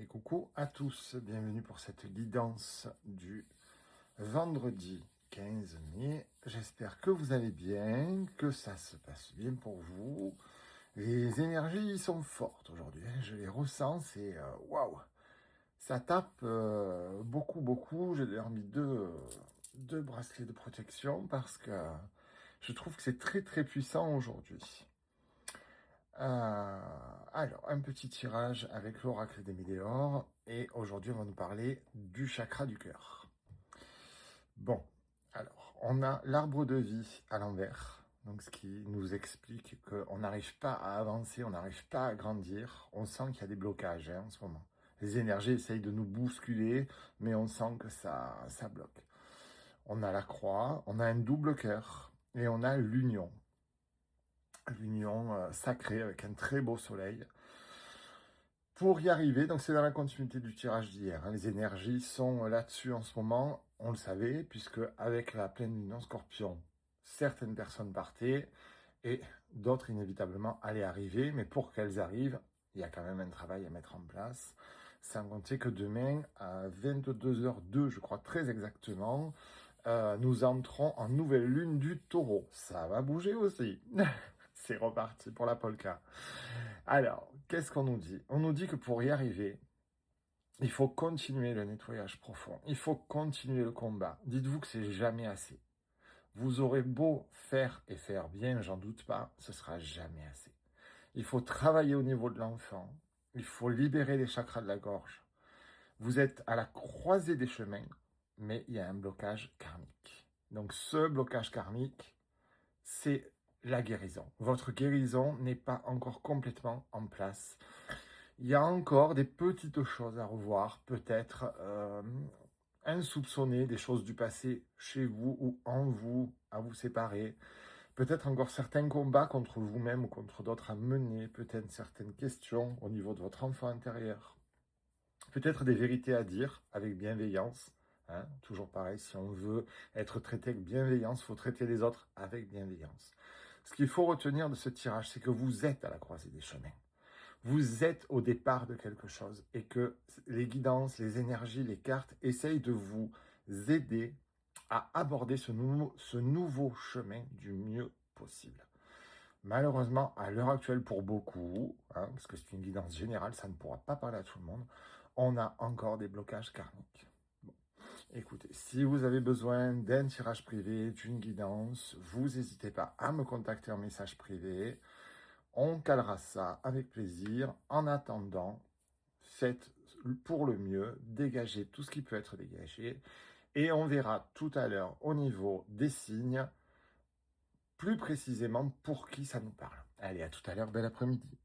Et coucou à tous, bienvenue pour cette guidance du vendredi 15 mai. J'espère que vous allez bien, que ça se passe bien pour vous. Les énergies sont fortes aujourd'hui, hein, je les ressens, c'est waouh, ça tape beaucoup. J'ai d'ailleurs mis deux bracelets de protection parce que je trouve que c'est très puissant aujourd'hui. Alors, un petit tirage avec l'oracle des Météores. Et aujourd'hui, on va nous parler du chakra du cœur. Bon, alors, on a l'arbre de vie à l'envers. Donc, ce qui nous explique qu'on n'arrive pas à avancer, on n'arrive pas à grandir. On sent qu'il y a des blocages en ce moment. Les énergies essayent de nous bousculer, mais on sent que ça bloque. On a la croix, on a un double cœur et on a l'union. L'union sacrée avec un très beau soleil. Pour y arriver, donc c'est dans la continuité du tirage d'hier, hein, les énergies sont là-dessus en ce moment, on le savait, puisque avec la pleine lune en scorpion, certaines personnes partaient et d'autres inévitablement allaient arriver, mais pour qu'elles arrivent, il y a quand même un travail à mettre en place, sans compter que demain, à 22h02, je crois très exactement, nous entrons en nouvelle lune du taureau. Ça va bouger aussi. C'est reparti pour la polka. Alors, qu'est-ce qu'on nous dit? On nous dit que pour y arriver, il faut continuer le nettoyage profond. Il faut continuer le combat. Dites-vous que c'est jamais assez. Vous aurez beau faire et faire bien, j'en doute pas, ce sera jamais assez. Il faut travailler au niveau de l'enfant. Il faut libérer les chakras de la gorge. Vous êtes à la croisée des chemins, mais il y a un blocage karmique. Donc ce blocage karmique, c'est la guérison. Votre guérison n'est pas encore complètement en place. Il y a encore des petites choses à revoir, peut-être insoupçonnées, des choses du passé chez vous ou en vous, à vous séparer. Peut-être encore certains combats contre vous-même ou contre d'autres à mener, peut-être certaines questions au niveau de votre enfant intérieur. Peut-être des vérités à dire avec bienveillance. Hein, toujours pareil, si on veut être traité avec bienveillance, il faut traiter les autres avec bienveillance. Ce qu'il faut retenir de ce tirage, c'est que vous êtes à la croisée des chemins. Vous êtes au départ de quelque chose et que les guidances, les énergies, les cartes essayent de vous aider à aborder ce nouveau chemin du mieux possible. Malheureusement, à l'heure actuelle, pour beaucoup, hein, parce que c'est une guidance générale, ça ne pourra pas parler à tout le monde, on a encore des blocages karmiques. Bon. Écoutez, si vous avez besoin d'un tirage privé, d'une guidance, vous n'hésitez pas à me contacter en message privé. On calera ça avec plaisir. En attendant, faites pour le mieux, dégagez tout ce qui peut être dégagé. Et on verra tout à l'heure au niveau des signes, plus précisément pour qui ça nous parle. Allez, à tout à l'heure, bel après-midi.